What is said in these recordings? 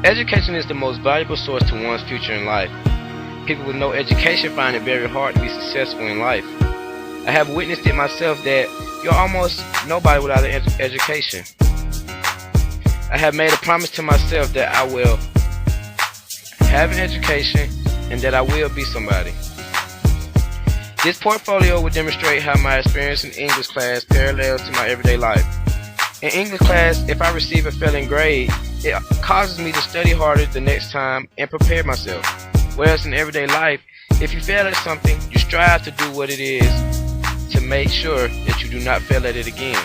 Education is the most valuable source to one's future in life. People with no education find it very hard to be successful in life. I have witnessed it myself that you're almost nobody without an education. I have made a promise to myself that I will have an education and that I will be somebody. This portfolio will demonstrate how my experience in English class parallels to my everyday life. In English class, if I receive a failing grade, it causes me to study harder the next time and prepare myself. Whereas in everyday life, if you fail at something, you strive to do what it is to make sure that you do not fail at it again.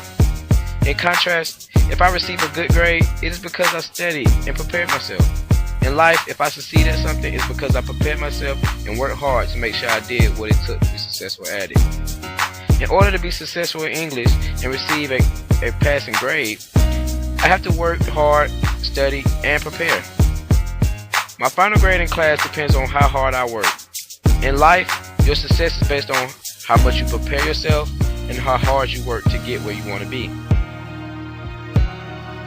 In contrast, if I receive a good grade, it is because I studied and prepared myself. In life, if I succeed at something, it's because I prepared myself and worked hard to make sure I did what it took to be successful at it. In order to be successful in English and receive a passing grade, I have to work hard, study, and prepare. My final grade in class depends on how hard I work. In life, your success is based on how much you prepare yourself and how hard you work to get where you want to be.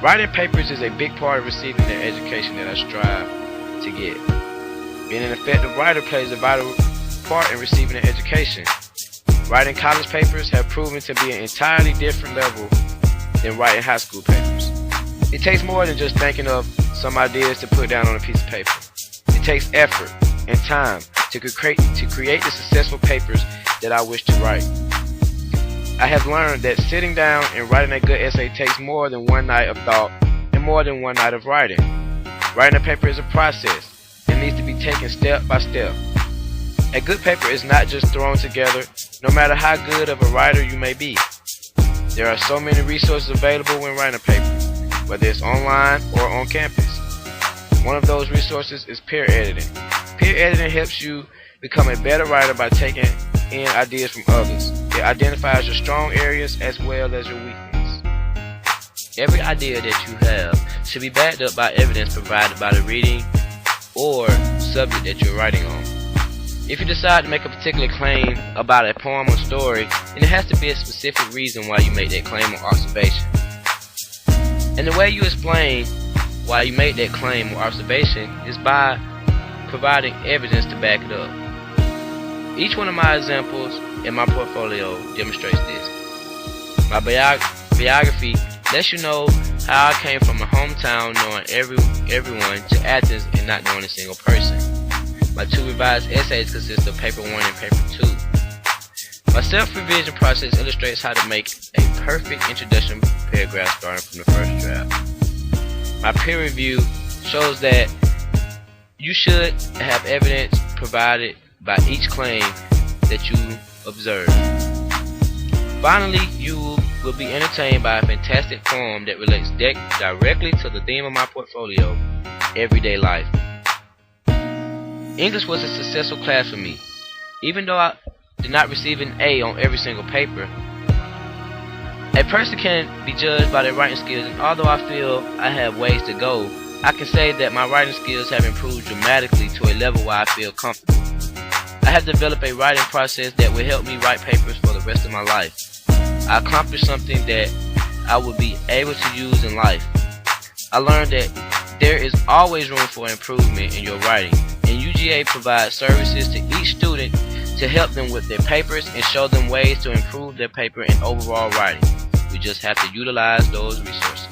Writing papers is a big part of receiving the education that I strive to get. Being an effective writer plays a vital part in receiving an education. Writing college papers have proven to be an entirely different level than writing high school papers. It takes more than just thinking of some ideas to put down on a piece of paper. It takes effort and time to create the successful papers that I wish to write. I have learned that sitting down and writing a good essay takes more than one night of thought and more than one night of writing. Writing a paper is a process. It needs to be taken step by step. A good paper is not just thrown together, no matter how good of a writer you may be. There are so many resources available when writing a paper, whether it's online or on campus. One of those resources is peer editing. Peer editing helps you become a better writer by taking in ideas from others. It identifies your strong areas as well as your weaknesses. Every idea that you have should be backed up by evidence provided by the reading or subject that you're writing on. If you decide to make a particular claim about a poem or story, then it has to be a specific reason why you make that claim or observation. And the way you explain why you made that claim or observation is by providing evidence to back it up. Each one of my examples in my portfolio demonstrates this. My biography lets you know how I came from a hometown knowing everyone to Athens and not knowing a single person. My two revised essays consist of paper 1 and paper 2. My self-revision process illustrates how to make a perfect introduction paragraph starting from the first draft. My peer review shows that you should have evidence provided by each claim that you observe. Finally, you will be entertained by a fantastic poem that relates directly to the theme of my portfolio, everyday life. English was a successful class for me. Even though I did not receive an A on every single paper, a person can be judged by their writing skills, and although I feel I have ways to go, I can say that my writing skills have improved dramatically to a level where I feel comfortable. I have developed a writing process that will help me write papers for the rest of my life. I accomplished something that I will be able to use in life. I learned that there is always room for improvement in your writing, and UGA provides services to each student to help them with their papers and show them ways to improve their paper and overall writing. We just have to utilize those resources.